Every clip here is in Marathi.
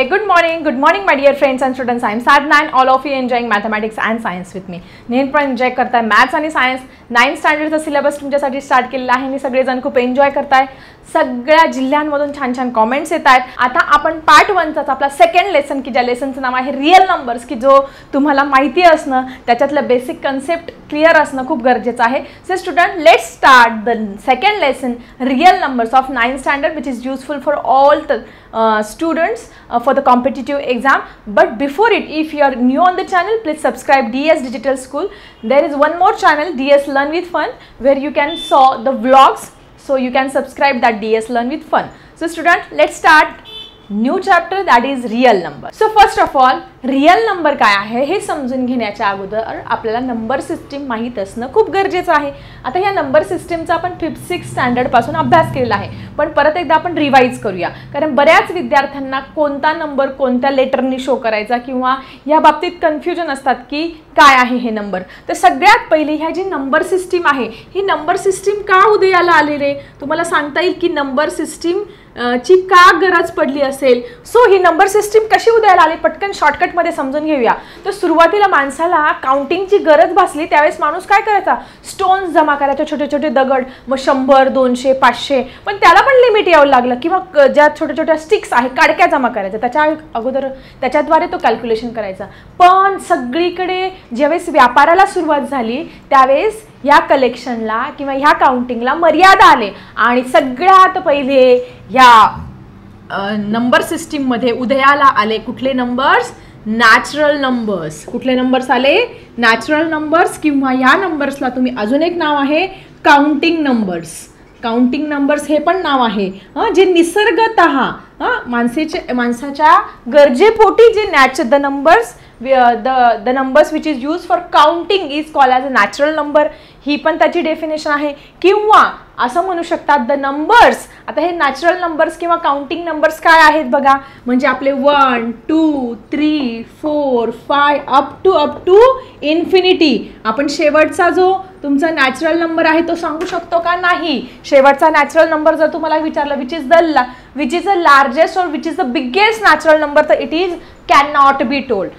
Good morning my dear friends and students. I am Sadhna and all of you enjoying mathematics and science with me. नेहमी पण एन्जॉय करताय मॅथ्स आणि सायन्स 9th स्टँडर्डचा सिलेबस तुमच्यासाठी स्टार्ट केलेला आहे. मी सगळेजण खूप एन्जॉय करताय. सगळ्या जिल्ह्यांमधून छान छान कमेंट्स येत आहेत. आता आपण पार्ट 1चा आपला सेकंड लेसन की ज्या लेसनचं नाव आहे रियल नंबर्स की जो तुम्हाला माहिती असणं त्याच्यातलं बेसिक कन्सेप्ट क्लियर असणं खूप गरजेचं आहे. So student let's start the second lesson real numbers of 9th standard which is useful for all the students for the competitive exam. But before it, if you are new on the channel, please subscribe DS Digital School. There is one more channel, DS Learn with Fun, where you can saw the vlogs. So you can subscribe that DS Learn with Fun. So student, let's start new chapter that is real number. So first of all real number काय आहे हे समजून घेण्याच्या अगोदर आपल्याला नंबर सिस्टीम माहीत असणं खूप गरजेचं आहे. आता या नंबर सिस्टीमचा आपण 5th-6th स्टँडर्ड पासून अभ्यास केलेला आहे, पण परत एकदा आपण रिवाइज करूया. कारण बऱ्याच विद्यार्थ्यांना कोणता नंबर कोणत्या लेटरनी शो करायचा किंवा या बाबतीत कन्फ्युजन असतात की काय आहे हे नंबर. तर सगळ्यात पहिले ह्या जी नंबर सिस्टीम आहे ही नंबर सिस्टीम का उदयाला आली रे, तुम्हाला सांगता येईल की नंबर सिस्टीम ची का गरज पडली असेल. सो ही नंबर सिस्टीम कशी उदयाला आली पटकन शॉर्टकट मध्ये समजून घेऊया. तर सुरुवातीला माणसाला काउंटिंगची गरज भासली त्यावेळेस माणूस काय करायचा, स्टोन्स जमा करायचे, छोटे छोटे दगड, मग 100 200 500, पण त्याला पण लिमिट यावं लागलं. किंवा ज्या छोट्या छोट्या स्टिक्स आहे काडक्या जमा करायच्या त्याच्या अगोदर त्याच्याद्वारे तो कॅल्क्युलेशन करायचा. पण सगळीकडे ज्यावेळेस व्यापाराला सुरुवात झाली त्यावेळेस या कलेक्शनला किंवा ह्या काउंटिंगला मर्यादा आले आणि सगळ्यात पहिले ह्या नंबर सिस्टीम मध्ये उदयाला आले कुठले नंबर्स, नॅचरल नंबर्स. कुठले नंबर्स आले, नॅचरल नंबर्स, किंवा या नंबर्सला तुम्ही अजून एक नाव आहे काउंटिंग नंबर्स. काउंटिंग नंबर्स हे पण नाव आहे जे निसर्गतः माणसाच्या गरजेपोटी जे the numbers which is use for counting is called as a natural number. ही पण त्याची डेफिनेशन आहे. किंवा असं म्हणू शकतात द नंबर्स. आता हे नॅचरल नंबर्स किंवा काउंटिंग नंबर्स काय आहेत बघा, म्हणजे आपले 1 2 3 4 5 अप टू इन्फिनिटी. आपण शेवटचा जो तुमचा नॅचरल नंबर आहे तो सांगू शकतो का, नाही. शेवटचा नॅचरल नंबर जर तुम्हाला विचारलं which is the largest or which is the biggest natural number, तर it is cannot be told.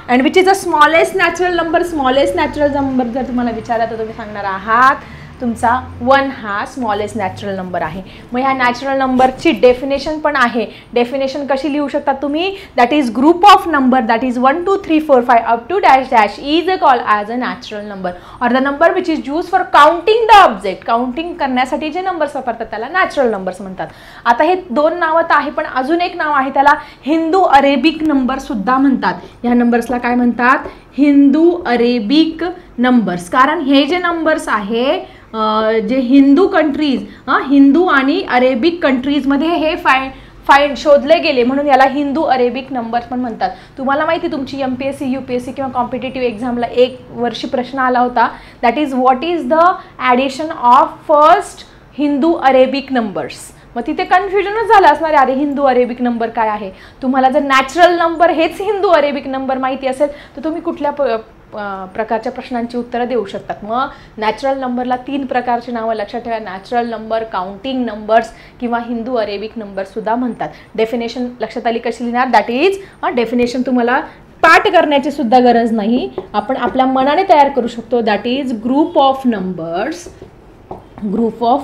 And which is the smallest natural number, smallest natural number जर तुम्हाला विचारलं तर तुम्ही सांगणार आहात तुमचा 1 हा स्मॉलेस्ट नॅचरल नंबर आहे. मग ह्या नॅचरल नंबरची डेफिनेशन पण आहे. डेफिनेशन कशी लिहू शकता तुम्ही, that is group of number that is 1 2 3 4 5 up to dash dash is a call as a natural number or the number which is use for counting the object. Counting करण्यासाठी जे नंबर्स वापरतात त्याला नॅचरल नंबर्स म्हणतात. आता हे 2 नावं तर आहे, पण अजून एक नाव आहे त्याला हिंदू अरेबिक नंबर सुद्धा म्हणतात. ह्या नंबर्सला काय म्हणतात, हिंदू अरेबिक नंबर्स. कारण हे जे नंबर्स आहे जे हिंदू कंट्रीज हिंदू आणि अरेबिक कंट्रीजमध्ये हे शोधले गेले म्हणून याला हिंदू अरेबिक नंबर्स पण म्हणतात. तुम्हाला माहिती तुमची MPSC UPSC किंवा कॉम्पिटेटिव्ह एक्झामला एक वर्षी प्रश्न आला होता, that is what is the addition of first Hindu Arabic numbers. मग तिथे कन्फ्युजनच झालं असणार आहे, अरे हिंदू अरेबिक नंबर काय आहे. तुम्हाला जर नॅचरल नंबर हेच हिंदू अरेबिक नंबर माहिती असेल तर तुम्ही कुठल्या प्रकारच्या प्रश्नांची उत्तरं देऊ शकतात. मग नॅचरल नंबरला 3 प्रकारची नावं लक्षात ठेवा, नॅचरल नंबर, काउंटिंग नंबर्स किंवा हिंदू अरेबिक नंबर सुद्धा म्हणतात. डेफिनेशन लक्षात आली कशी लिहिणार, दॅट इज डेफिनेशन तुम्हाला पाठ करण्याची सुद्धा गरज नाही, आपण आपल्या मनाने तयार करू शकतो. That is group of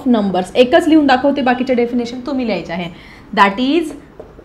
numbers. एकच लिहून दाखवते, बाकीचे डेफिनेशन तुम्ही लिहायचे आहे. That is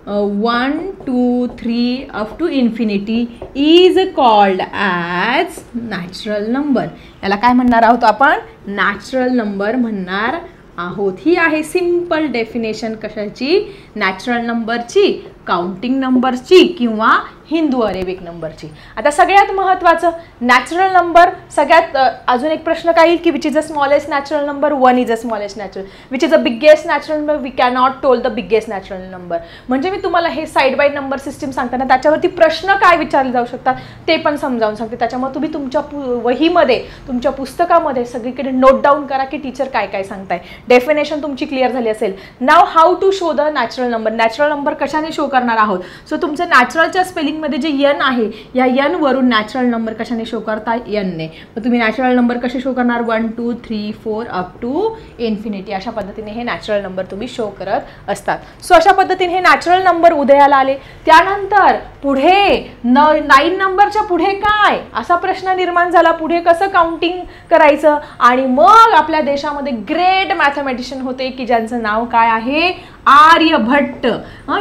1 2 3 up to infinity is called as natural number. याला काय म्हणणार आहोत आपण, नॅचरल नंबर म्हणणार आहोत. ही आहे सिंपल डेफिनेशन कशाची, नॅचरल नंबरची, काउंटिंग नंबरची किंवा हिंदू अरेबिक नंबरची. आता सगळ्यात महत्त्वाचं नॅचरल नंबर. सगळ्यात अजून एक प्रश्न काय येईल की which is a smallest natural number, 1 is a smallest natural, which is a biggest natural number, we cannot tell the biggest natural number. म्हणजे मी तुम्हाला हे साईड बाय नंबर सिस्टीम सांगताना त्याच्यावरती प्रश्न काय विचारले जाऊ शकतात ते पण समजावून सांगते. त्याच्यामुळे तुम्ही तुमच्या वहीमध्ये तुमच्या पुस्तकामध्ये सगळीकडे नोट डाऊन करा की टीचर काय काय सांगताय. डेफिनेशन तुमची क्लिअर झाली असेल. Now how to show the natural number. Natural number कशाने शो करणार आहोत. सो तुमचं नॅचरलच्या स्पेलिंग स्पेलिंगमध्ये जे n आहे या n वरून नॅचरल नंबर कशाने शो करता n ने. मग तुम्ही नॅचरल नंबर कसे शो करणार 1 2 3 4 अप टू इन्फिनिटी. अशा पद्धतीने हे नॅचरल नंबर तुम्ही शो करत असतात. सो अशा पद्धतीने हे नॅचरल नंबर उदयाला आले. त्यानंतर पुढे 9 नंबरच्या पुढे काय असा प्रश्न निर्माण झाला. पुढे कसं काउंटिंग करायचं. आणि मग आपल्या देशामध्ये ग्रेट मॅथमॅटिशियन होते की ज्यांचं नाव काय आहे आर्यभट्ट.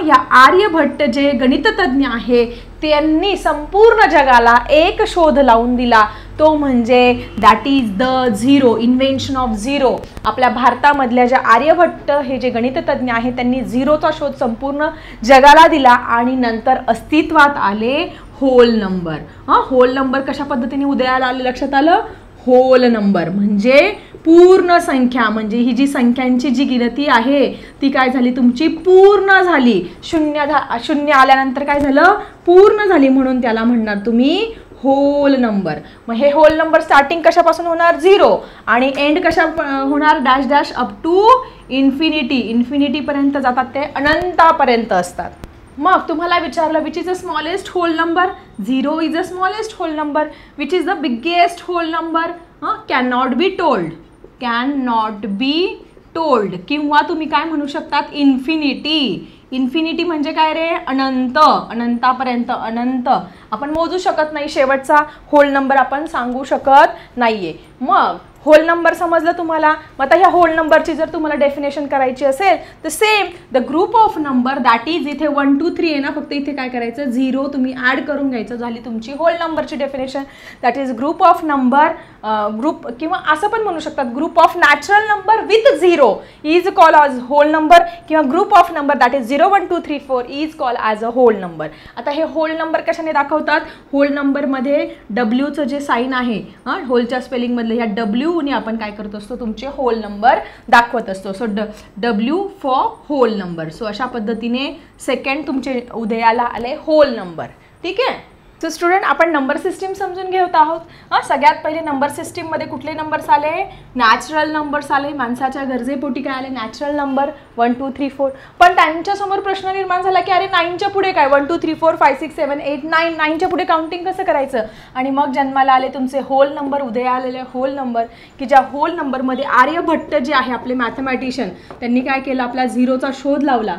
या आर्यभट्ट जे गणिततज्ञ आहे त्यांनी संपूर्ण जगाला एक शोध लावून दिला. तो म्हणजे that is the zero, invention of zero. आपल्या भारतामधल्या ज्या आर्यभट्ट हे जे गणिततज्ञ आहेत त्यांनी झिरोचा शोध संपूर्ण जगाला दिला. आणि नंतर अस्तित्वात आले होल नंबर. होल नंबर कशा पद्धतीने उदयाला आले लक्षात आलं. होल नंबर म्हणजे पूर्ण संख्या. म्हणजे ही जी संख्यांची जी गिनती आहे ती काय झाली तुमची पूर्ण झाली. शून्य आल्यानंतर काय झालं पूर्ण झाली. म्हणून त्याला म्हणणार तुम्ही होल नंबर. मग हे होल नंबर स्टार्टिंग कशापासून होणार 0 आणि एंड कशा होणार dash dash up to infinity. इन्फिनिटीपर्यंत जातात ते अनंतापर्यंत असतात. मग तुम्हाला विचारलं which is the smallest whole number. 0 is the smallest whole number. Which is the biggest whole number. Can not be told. Can not be told. किंवा तुम्ही काय म्हणू शकतात इन्फिनिटी. इन्फिनिटी म्हणजे काय रे अनंत. अनंतापर्यंत. अनंत आपण मोजू शकत नाही. शेवटचा होल नंबर आपण सांगू शकत नाहीये. मग होल नंबर समजलं तुम्हाला. मग आता ह्या होल नंबरची जर तुम्हाला डेफिनेशन करायची असेल तर same the group of number that is इथे 1 2 3 आहे ना. फक्त इथे काय करायचं 0 तुम्ही ॲड करून घ्यायचं. झाली तुमची होल नंबरची definition. That is group of number group किंवा असं पण म्हणू शकतात group of natural number with 0 is call as whole number. किंवा group of number that is 0 1 2 3 4 is call as a whole number. आता हे होल नंबर कशाने दाखवतात. होल नंबरमध्ये डब्ल्यूचं जे साईन आहे होलच्या स्पेलिंगमधलं ह्या डब्ल्यू ने आपण काय करत असतो तुमचे होल नंबर दाखवत असतो. So W for whole number. So अशा पद्धतीने सेकंड तुमचे उदयाला आले होल नंबर. ठीक आहे. सो स्टुडंट आपण नंबर सिस्टीम समजून घेत आहोत. सगळ्यात पहिले नंबर सिस्टीममध्ये कुठले नंबर्स आले नॅचरल नंबर्स आले. माणसाच्या गरजेपोटी काय आले नॅचरल नंबर 1 2 3 4. पण त्यांच्यासमोर प्रश्न निर्माण झाला की अरे 9च्या पुढे काय 1 2 3 4 5 6 7 8 9. 9च्या पुढे काउंटिंग कसं करायचं. आणि मग जन्माला आले तुमचे होल नंबर. उदया आलेले होल नंबर की ज्या होल नंबरमध्ये आर्यभट्ट जे आहे आपले मॅथमॅटिशियन त्यांनी काय केलं आपला झिरोचा शोध लावला.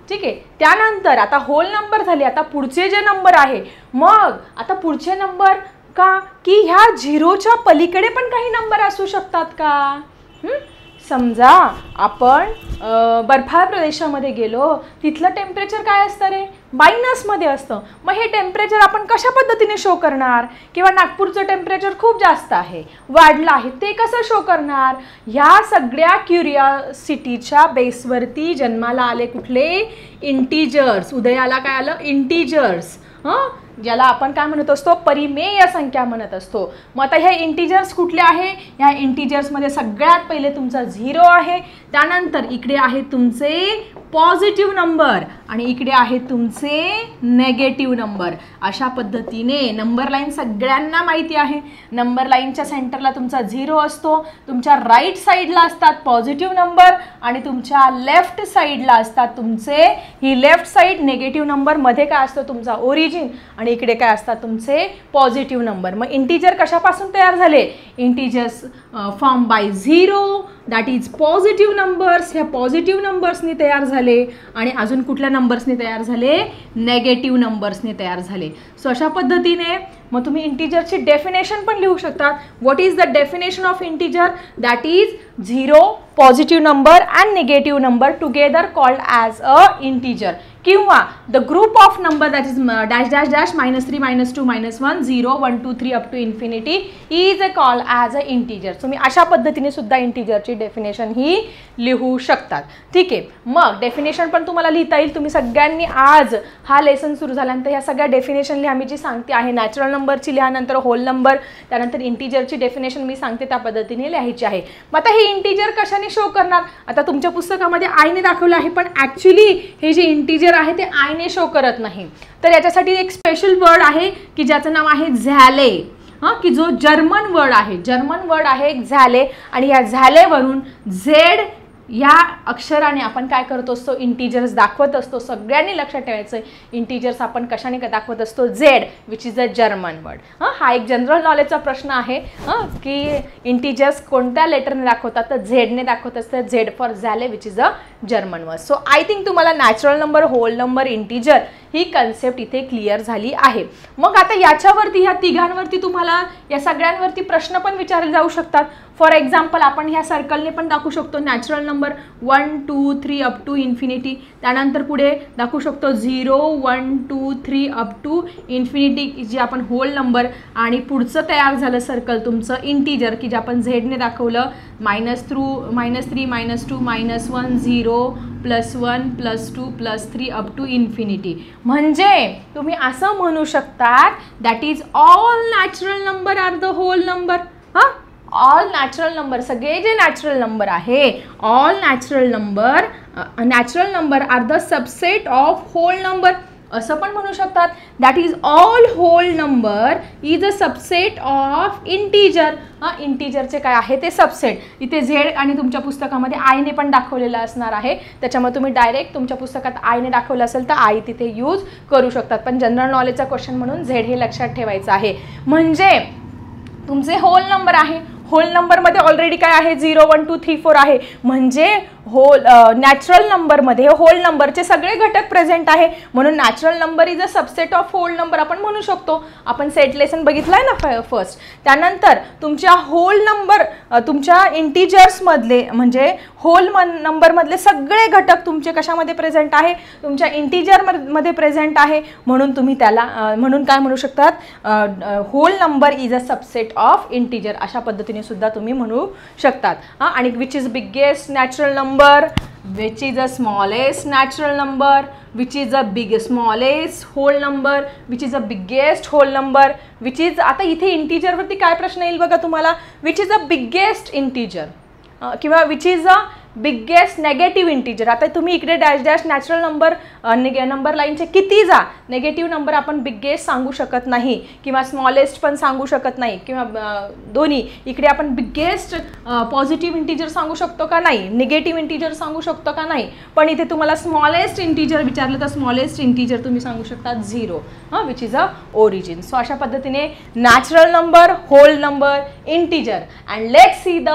ठीक आहे. त्यानंतर आता होल नंबर झाले. आता पुढचे जे नंबर आहे मग आता पुढचे नंबर का की ह्या झिरोच्या पलीकडे पण काही नंबर असू शकतात का. समजा आपण बर्फाळ प्रदेशामध्ये गेलो तिथलं टेम्परेचर काय असतं रे -मध्ये असतं. मग हे टेम्परेचर आपण कशा पद्धतीने शो करणार. किंवा नागपूरचं टेम्परेचर खूप जास्त आहे वाढलं आहे ते कसं शो करणार. ह्या सगळ्या क्युरिओसिटीच्या बेसवरती जन्माला आले कुठले इंटीजर्स. उदयाला काय आलं इंटीजर्स. ज्याला आपण काय म्हणत असतो परिमेय संख्या म्हणत असतो. मग आता ह्या इंटीजर्स कुठले आहे. ह्या इंटीजर्समध्ये सगळ्यात पहिले तुमचा 0 आहे. त्यानंतर इकडे आहे तुमचे पॉझिटिव्ह नंबर आणि इकडे आहे तुमचे नेगेटिव्ह नंबर. अशा पद्धतीने नंबर लाईन सगळ्यांना माहिती आहे. नंबर लाईनच्या सेंटरला तुमचा 0 असतो. तुमच्या राईट साईडला असतात पॉझिटिव्ह नंबर आणि तुमच्या लेफ्ट साईडला असतात तुमचे ही लेफ्ट साईड नेगेटिव्ह नंबर. मध्ये काय असतं तुमचा ओरिजिन आणि इकडे काय असतात तुमचे पॉझिटिव्ह नंबर. मग इंटीजर कशापासून तयार झाले integers form by 0 that is positive numbers. ह्या पॉझिटिव्ह नंबर्सनी तयार झाले आणि अजून कुठल्या नंबर्सनी तयार झाले नेगेटिव्ह नंबर्सनी तयार झाले. सो अशा पद्धतीने मग तुम्ही इंटीजरची डेफिनेशन पण लिहू शकतात. What is the definition of integer that is 0 positive number and negative number together called as a integer. किंवा the group of number that is dash dash dash -3 -2 -1 0 1 2 3 up to infinity is a call as a integer. तुम्ही अशा पद्धतीने सुद्धा इंटीजरची डेफिनेशन ही लिहू शकतात. ठीक आहे. मग डेफिनेशन पण तुम्हाला लिहिता येईल. तुम्ही सगळ्यांनी आज हा लेसन सुरू झाल्यानंतर ह्या सगळ्या डेफिनेशन लिहा. मी जी सांगते आहे नॅचरल नंबरची लिहा नंतर होल नंबर त्यानंतर इंटीजरची डेफिनेशन मी सांगते त्या पद्धतीने लिहायची आहे. मग आता हे इंटीजर कशाने शो करणार. आता तुमच्या पुस्तकामध्ये आयने दाखवलं आहे पण ॲक्च्युली हे जे इंटीजर आहे ते आयने शो करत नाही. तर याच्यासाठी एक स्पेशल वर्ड आहे की ज्याचं नाव आहे झॅले. की जो जर्मन वर्ड आहे. जर्मन वर्ड आहे झॅले आणि या झॅलेवरून या अक्षराने आपण काय करत असतो, इंटीजर्स दाखवत असतो. सगळ्यांनी लक्षात ठेवायचं, इंटीजर्स आपण कशाने दाखवत असतो, Z which is a German word. हा एक जनरल नॉलेजचा प्रश्न आहे की इंटीजर्स कोणत्या लेटरने दाखवतात, तर झेडने दाखवत असतात. झेड फॉर झाले which is a German word. So I think तुम्हाला natural number, whole number, integer ही कन्सेप्ट इथे क्लिअर झाली आहे. मग आता याच्यावरती, ह्या तिघांवरती तुम्हाला या सगळ्यांवरती प्रश्न पण विचारले जाऊ शकतात. फॉर एक्झाम्पल आपण ह्या सर्कलने पण दाखवू शकतो natural number 1 2 3 up to infinity. त्यानंतर पुढे दाखवू शकतो 0 1 2 3 अप टू इन्फिनिटी जे आपण होल नंबर. आणि पुढचं तयार झालं सर्कल तुमचं इंटीजर की जे आपण झेडने दाखवलं, -3 -2 -1 0 +1 +2 +3 अप टू इन्फिनिटी. म्हणजे तुम्ही असं म्हणू शकतात that is all natural number are the whole number. All natural number, सगळे जे नॅचरल नंबर आहे, all natural number are the subset of whole number. असं पण म्हणू शकतात that is all whole number is a subset of integer. इंटीजरचे काय आहे ते सबसेट. इथे झेड आणि तुमच्या पुस्तकामध्ये आयने पण दाखवलेलं असणार आहे, त्याच्यामुळे तुम्ही डायरेक्ट तुमच्या पुस्तकात आयने दाखवलं असेल तर आय तिथे यूज करू शकतात. पण जनरल नॉलेजचा क्वेश्चन म्हणून झेड हे लक्षात ठेवायचं आहे. म्हणजे तुमचे होल नंबर आहे, होल नंबरमध्ये ऑलरेडी काय आहे 0 1 2 3 4 आहे. म्हणजे नॅचरल नंबरमध्ये होल नंबरचे सगळे घटक प्रेझेंट आहे, म्हणून natural number is a subset of whole number आपण म्हणू शकतो. आपण सेट लेसन बघितलं आहे ना फर्स्ट. त्यानंतर तुमच्या होल नंबर, तुमच्या इंटीजर्समधले म्हणजे होल नंबरमधले सगळे घटक तुमचे कशामध्ये प्रेझेंट आहे, तुमच्या इंटीजरमध्ये प्रेझेंट आहे. म्हणून तुम्ही त्याला म्हणून काय म्हणू शकतात, whole number is a subset of integer अशा पद्धतीने सुद्धा तुम्ही म्हणू शकतात. आणि which is biggest natural number, which is the smallest natural number, which is the smallest whole number, which is the biggest whole number, which is, आता इथे इंटीजर वरती काय प्रश्न येईल बघा तुम्हाला, which is the biggest integer किंवा which is the biggest negative integer. आता तुम्ही इकडे dash dash natural number number लाईनचे किती जा, नेगेटिव्ह नंबर आपण बिगेस्ट सांगू शकत नाही किंवा स्मॉलेस्ट पण सांगू शकत नाही किंवा दोन्ही. इकडे आपण बिगेस्ट पॉझिटिव्ह इंटीजर सांगू शकतो का नाही, निगेटिव्ह इंटीजर सांगू शकतो का नाही. पण इथे तुम्हाला स्मॉलेस्ट इंटीजर विचारलं तर स्मॉलेस्ट इंटीजर तुम्ही सांगू शकता 0 which is a origin. So अशा पद्धतीने natural number, whole number, integer and let's see the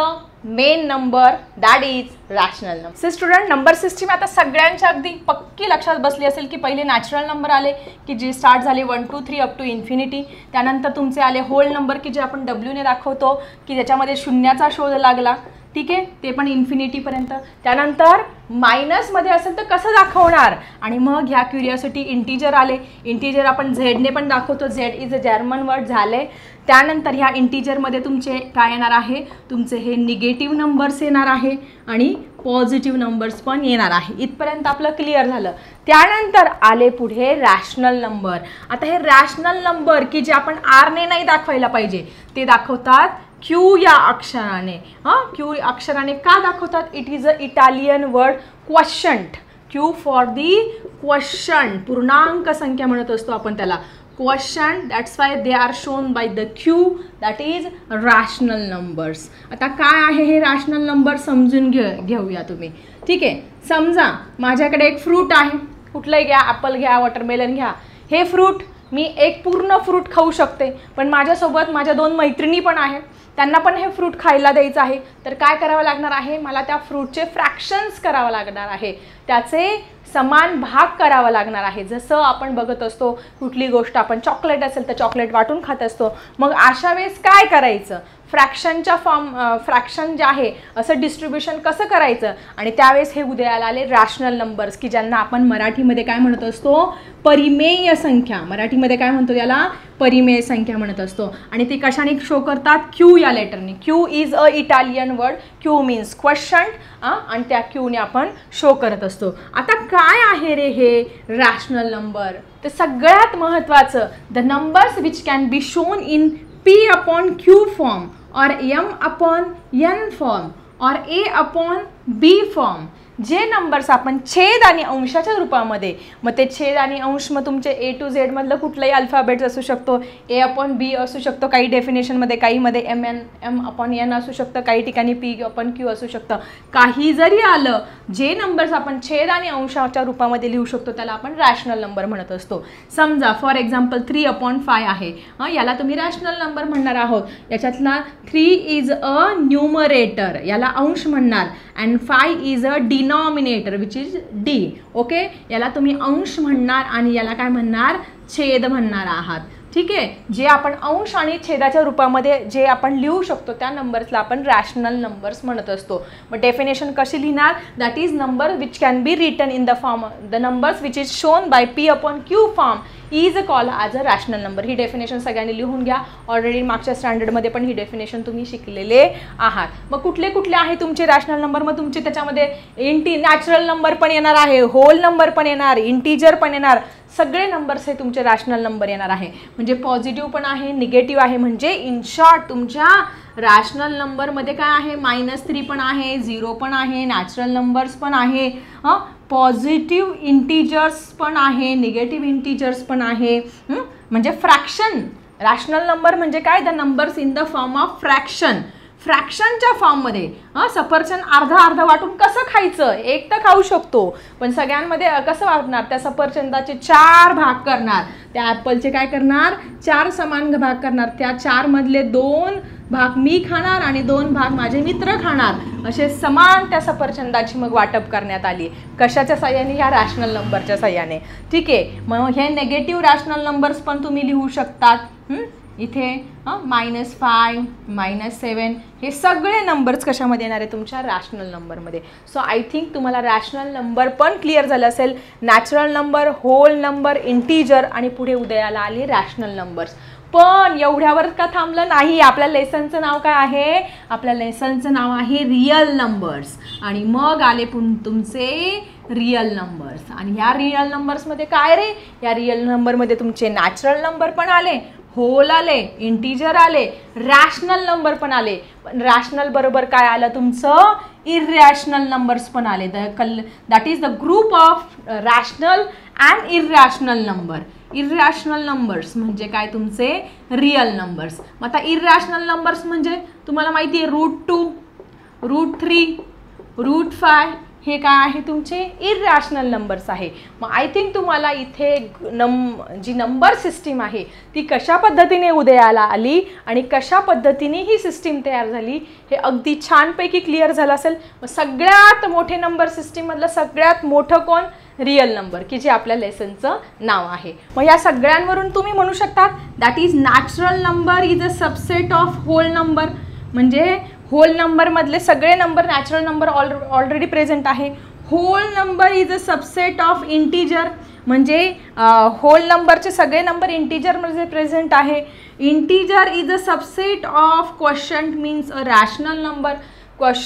main number that is rational number. So student, number system आता सगळ्यांच्या अगदी पक्की लक्षात बसली असेल की पहिले नॅचरल नंबर आले की जे स्टार्ट झाले 1 2 3 अप टू इन्फिनिटी. त्यानंतर तुमचे आले होल नंबर की जे आपण डब्ल्यूने दाखवतो की ज्याच्यामध्ये शून्याचा शोध लागला, ठीक आहे, ते पण इन्फिनिटीपर्यंत. त्यानंतर मायनसमध्ये असेल तर कसं दाखवणार, आणि मग ह्या क्युरिओसिटी इंटीजर आले. इंटीजर आपण झेडने पण दाखवतो, Z is a German word झाले. त्यानंतर ह्या इंटीजरमध्ये तुमचे काय येणार आहे, तुमचे हे निगेटिव्ह नंबर्स येणार आहे आणि पॉझिटिव्ह नंबर्स पण येणार आहे. इथपर्यंत आपलं क्लिअर झालं. त्यानंतर आले पुढे रॅशनल नंबर. आता हे रॅशनल नंबर की जे आपण आरने नाही दाखवायला पाहिजे ते दाखवतात क्यू या अक्षराने. क्यू अक्षराने का दाखवतात, it is a Italian word quotient. Q for the quotient, पूर्णांक संख्या म्हणत असतो आपण त्याला quotient. That's why they are shown by the Q, that is rational numbers. आता काय आहे हे रॅशनल नंबर समजून घेऊया तुम्ही, ठीक आहे. समजा माझ्याकडे एक फ्रूट आहे, कुठलंही घ्या, ॲपल घ्या, वॉटरमेलन घ्या. हे फ्रूट मी एक पूर्ण फ्रूट खाऊ शकते, पण माझ्यासोबत माझ्या 2 मैत्रिणी पण आहेत, त्यांना पण हे फ्रूट खायला द्यायचं आहे. तर काय करावं लागणार आहे, मला त्या फ्रूटचे फ्रॅक्शन्स करावं लागणार आहे, त्याचे समान भाग करावा लागणार आहे. जसं आपण बघत असतो कुठली गोष्ट, आपण चॉकलेट असेल तर चॉकलेट वाटून खात असतो. मग अशा वेळेस काय करायचं, फ्रॅक्शनच्या फ्रॅक्शन जे आहे असं डिस्ट्रीब्युशन कसं करायचं. आणि त्यावेळेस हे उदयाला आले रॅशनल नंबर्स की ज्यांना आपण मराठीमध्ये काय म्हणत असतो, परिमेय संख्या. मराठीमध्ये काय म्हणतो याला, परिमेय संख्या म्हणत असतो. आणि ते कशाने शो करतात, क्यू या लेटरने. Q is a Italian word, Q means quotient, आणि त्या क्यूने आपण शो करत असतो. आता काय आहे रे हे रॅशनल नंबर, तर सगळ्यात महत्त्वाचं, the numbers which can be shown in P/Q form or M/N form or A/B form, जे नंबर्स आपण छेद आणि अंशाच्या रूपामध्ये, मग ते छेद आणि अंश मग तुमचे A to Z मधलं कुठलाही अल्फाबेट असू शकतो, A/B असू शकतो काही डेफिनेशनमध्ये, काहीमध्ये M/N असू शकतं, काही ठिकाणी P/Q असू शकतं. काही जरी आलं, जे नंबर्स आपण छेद आणि अंशाच्या रूपामध्ये लिहू शकतो त्याला आपण रॅशनल नंबर म्हणत असतो. समजा फॉर एक्झाम्पल 3/5 आहे, याला तुम्ही रॅशनल नंबर म्हणणार आहोत. याच्यातला 3 इज अ न्यूमरेटर, याला अंश म्हणणार, and 5 is a denominator which is D. Okay, याला तुम्ही अंश म्हणणार आणि याला काय म्हणणार, छेद म्हणणार आहात. ठीक आहे, जे आपण अंश आणि छेदाच्या रूपामध्ये जे आपण लिहू शकतो त्या नंबर्सला आपण रॅशनल नंबर्स म्हणत असतो. मग डेफिनेशन कशी लिहिणार, that is number which can be written in the form, the numbers which is shown by P/Q form is call as a rational number. He definition सगळ्यांनी लिहून घ्या. ऑलरेडी मागच्या स्टँडर्डमध्ये पण ही डेफिनेशन तुम्ही शिकलेले आहात. मग कुठले कुठले आहे तुमचे रॅशनल नंबर, मग तुमचे त्याच्यामध्ये नॅचरल नंबर पण येणार आहे, होल नंबर पण येणार, इंटीजर पण येणार, सगळे नंबर्स हे तुमचे रॅशनल नंबर येणार आहे. म्हणजे पॉझिटिव्ह पण आहे, निगेटिव्ह आहे. म्हणजे इन शॉर्ट तुमच्या रॅशनल नंबरमध्ये काय आहे, -3 पण आहे, 0 पण आहे, नॅचरल नंबर्स पण आहे, पॉझिटिव्ह इंटीजर्स पण आहे, निगेटिव्ह इंटीजर्स पण आहे. म्हणजे फ्रॅक्शन, रॅशनल नंबर म्हणजे काय, the numbers in the form of fraction. फ्रॅक्शनच्या फॉर्ममध्ये सफरचंद अर्धा अर्धा वाटून कसं खायचं, एक तर खाऊ शकतो, पण सगळ्यांमध्ये कसं वाटणार, त्या सफरचंदाचे 4 भाग करणार, त्या ॲपलचे काय करणार, 4 समान भाग करणार, त्या 4 मधले 2 भाग मी खाणार आणि 2 भाग माझे मित्र खाणार, असे समान त्या सफरचंदाची मग वाटप करण्यात आली. कशाच्या साह्याने, ह्या रॅशनल नंबरच्या साह्याने. ठीक आहे, मग हे नेगेटिव्ह रॅशनल नंबर्स पण तुम्ही लिहू शकतात. इथे -5, -7 हे सगळे नंबर्स कशामध्ये येणार आहे, तुमच्या रॅशनल नंबरमध्ये. सो आय थिंक तुम्हाला रॅशनल नंबर पण क्लिअर झालं असेल. Natural number, whole number, integer आणि पुढे उदयाला आले रॅशनल नंबर्स. पण एवढ्यावर का थांबलं नाही, आपल्या लेसनचं नाव काय आहे, आपल्या लेसनचं नाव आहे रियल नंबर्स. आणि मग आले तुमचे रियल नंबर्स. आणि ह्या रियल नंबर्समध्ये काय रे, या रियल नंबरमध्ये तुमचे नॅचरल नंबर पण आले, होल आले, इंटीजर आले, रॅशनल नंबर पण आले. पण रॅशनल बरोबर काय आलं तुमचं, इररॅशनल नंबर्स पण आले. That is the group of rational and irrational number. Irrational numbers म्हणजे काय, तुमचे रियल नंबर्स. मग आता इररॅशनल नंबर्स म्हणजे तुम्हाला माहिती आहे √2, √3, √5 हे काय आहे, तुमचे इररॅशनल नंबर्स आहे. मग आय थिंक तुम्हाला इथे जी नंबर सिस्टीम आहे ती कशा पद्धतीने उदयाला आली आणि कशा पद्धतीने ही सिस्टीम तयार झाली हे अगदी छानपैकी क्लिअर झालं असेल. मग सगळ्यात मोठे नंबर सिस्टीममधलं सगळ्यात मोठं कोण, रियल नंबर, की जे आपल्या लेसनचं नाव आहे. मग या सगळ्यांवरून तुम्ही म्हणू शकता that is natural number is a subset of whole number. म्हणजे होल नंबरमधले सगळे number natural number already present आहे. Whole number is a subset of integer. म्हणजे होल नंबरचे सगळे नंबर इंटीजरमध्ये प्रेझेंट आहे. Integer is a subset of quotient means a rational number.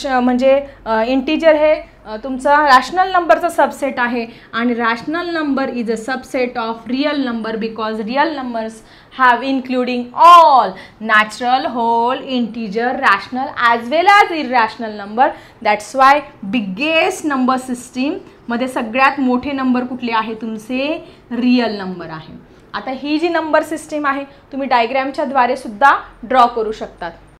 म्हणजे इंटीजर हे तुमचा रॅशनल नंबरचा सबसेट आहे. आणि rational number is a subset of real number because real numbers have including all natural, whole, integer, rational as well as irrational number. That's why biggest number system मध्ये सगळ्यात मोठे नंबर कुठले आहे, तुमचे रियल नंबर आहे. आता ही जी नंबर सिस्टीम आहे तुम्ही डायग्रॅमच्या द्वारे सुद्धा ड्रॉ करू शकतात.